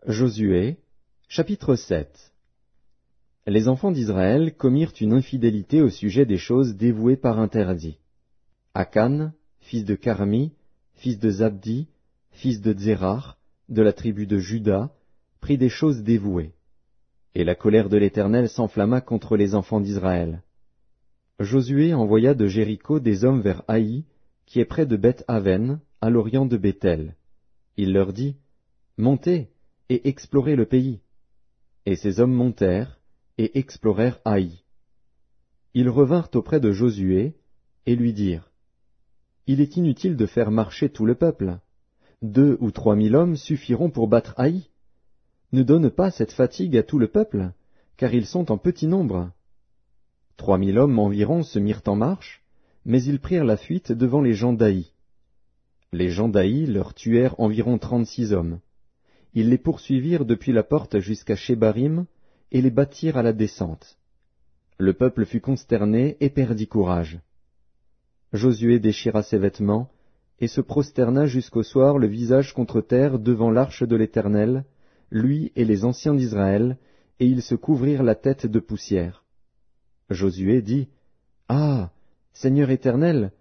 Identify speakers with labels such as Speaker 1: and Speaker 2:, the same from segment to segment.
Speaker 1: Josué, chapitre 7. Les enfants d'Israël commirent une infidélité au sujet des choses dévouées par interdit. Akan, fils de Carmi, fils de Zabdi, fils de Zérar, de la tribu de Juda, prit des choses dévouées. Et la colère de l'Éternel s'enflamma contre les enfants d'Israël. Josué envoya de Jéricho des hommes vers Haï, qui est près de Beth-Aven, à l'orient de Béthel. Il leur dit, « Montez et explorez le pays. » Et ces hommes montèrent et explorèrent Haï. Ils revinrent auprès de Josué et lui dirent, « Il est inutile de faire marcher tout le peuple. 2 ou 3 000 hommes suffiront pour battre Haï. Ne donne pas cette fatigue à tout le peuple, car ils sont en petit nombre. » 3 000 hommes environ se mirent en marche, mais ils prirent la fuite devant les gens d'Haï. Les gens d'Haï leur tuèrent environ 36 hommes. Ils les poursuivirent depuis la porte jusqu'à Shebarim et les battirent à la descente. Le peuple fut consterné et perdit courage. Josué déchira ses vêtements et se prosterna jusqu'au soir le visage contre terre devant l'arche de l'Éternel, lui et les anciens d'Israël, et ils se couvrirent la tête de poussière. Josué dit, « Ah, Seigneur Éternel,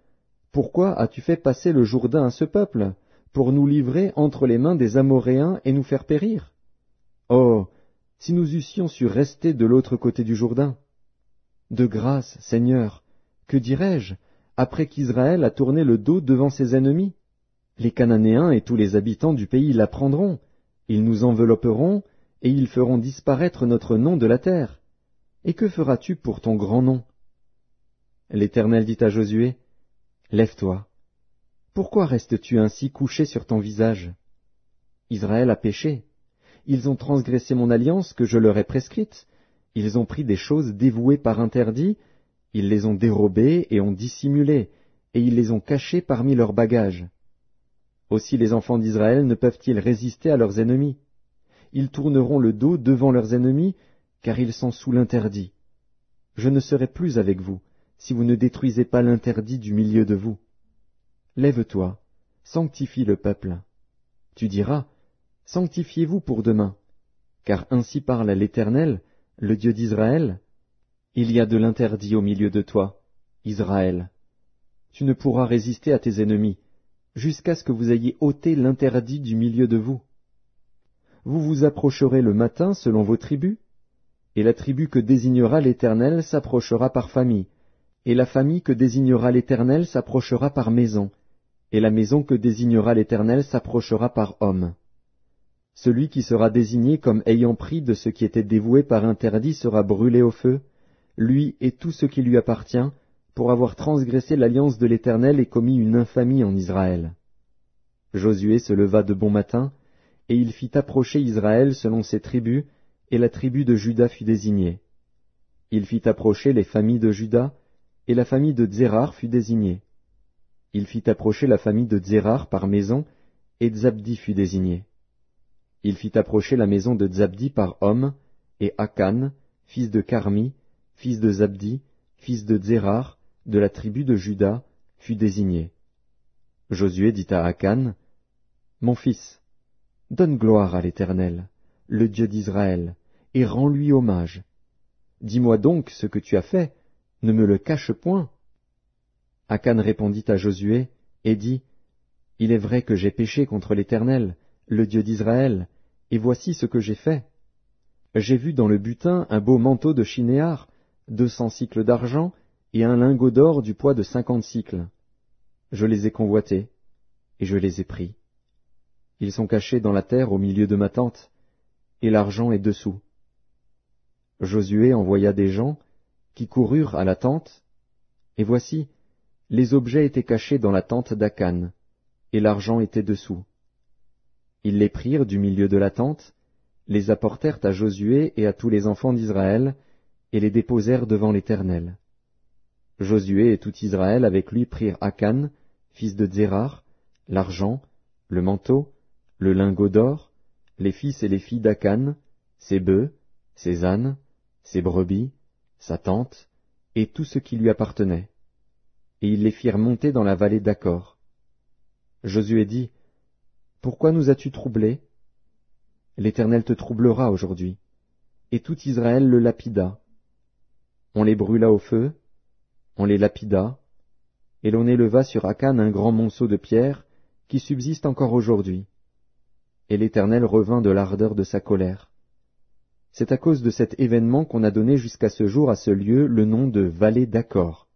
Speaker 1: pourquoi as-tu fait passer le Jourdain à ce peuple, pour nous livrer entre les mains des Amoréens et nous faire périr? Oh, si nous eussions su rester de l'autre côté du Jourdain! De grâce, Seigneur, que dirais-je, après qu'Israël a tourné le dos devant ses ennemis? Les Cananéens et tous les habitants du pays l'apprendront, ils nous envelopperont, et ils feront disparaître notre nom de la terre. Et que feras-tu pour ton grand nom? » L'Éternel dit à Josué, « Lève-toi. Pourquoi restes-tu ainsi couché sur ton visage? Israël a péché. Ils ont transgressé mon alliance que je leur ai prescrite. Ils ont pris des choses dévouées par interdit. Ils les ont dérobées et ont dissimulé, et ils les ont cachées parmi leurs bagages. Aussi les enfants d'Israël ne peuvent-ils résister à leurs ennemis? Ils tourneront le dos devant leurs ennemis, car ils sont sous l'interdit. Je ne serai plus avec vous, si vous ne détruisez pas l'interdit du milieu de vous. Lève-toi, sanctifie le peuple. Tu diras, sanctifiez-vous pour demain, car ainsi parle l'Éternel, le Dieu d'Israël. Il y a de l'interdit au milieu de toi, Israël. Tu ne pourras résister à tes ennemis, jusqu'à ce que vous ayez ôté l'interdit du milieu de vous. Vous vous approcherez le matin selon vos tribus, et la tribu que désignera l'Éternel s'approchera par famille, et la famille que désignera l'Éternel s'approchera par maison, et la maison que désignera l'Éternel s'approchera par homme. Celui qui sera désigné comme ayant pris de ce qui était dévoué par interdit sera brûlé au feu, lui et tout ce qui lui appartient, pour avoir transgressé l'alliance de l'Éternel et commis une infamie en Israël. » Josué se leva de bon matin, et il fit approcher Israël selon ses tribus, et la tribu de Juda fut désignée. Il fit approcher les familles de Juda, et la famille de Zérar fut désignée. Il fit approcher la famille de Zérar par maison, et Zabdi fut désigné. Il fit approcher la maison de Zabdi par homme, et Akan, fils de Carmi, fils de Zabdi, fils de Zérar, de la tribu de Juda, fut désigné. Josué dit à Akan, « Mon fils, donne gloire à l'Éternel, le Dieu d'Israël, et rends-lui hommage. Dis-moi donc ce que tu as fait, ne me le cache point. » Akan répondit à Josué, et dit, « Il est vrai que j'ai péché contre l'Éternel, le Dieu d'Israël, et voici ce que j'ai fait. J'ai vu dans le butin un beau manteau de Shinéar, 200 sicles d'argent, et un lingot d'or du poids de 50 sicles. Je les ai convoités, et je les ai pris. Ils sont cachés dans la terre au milieu de ma tente, et l'argent est dessous. » Josué envoya des gens, qui coururent à la tente, et voici, les objets étaient cachés dans la tente d'Akan, et l'argent était dessous. Ils les prirent du milieu de la tente, les apportèrent à Josué et à tous les enfants d'Israël, et les déposèrent devant l'Éternel. Josué et tout Israël avec lui prirent Akan, fils de Zérar, l'argent, le manteau, le lingot d'or, les fils et les filles d'Akan, ses bœufs, ses ânes, ses brebis, sa tente, et tout ce qui lui appartenait. Et ils les firent monter dans la vallée d'Accor. Josué dit, « Pourquoi nous as-tu troublés? » l'Éternel te troublera aujourd'hui. Et tout Israël le lapida. On les brûla au feu, on les lapida, et l'on éleva sur Akan un grand monceau de pierre qui subsiste encore aujourd'hui. Et l'Éternel revint de l'ardeur de sa colère. C'est à cause de cet événement qu'on a donné jusqu'à ce jour à ce lieu le nom de vallée d'Accord.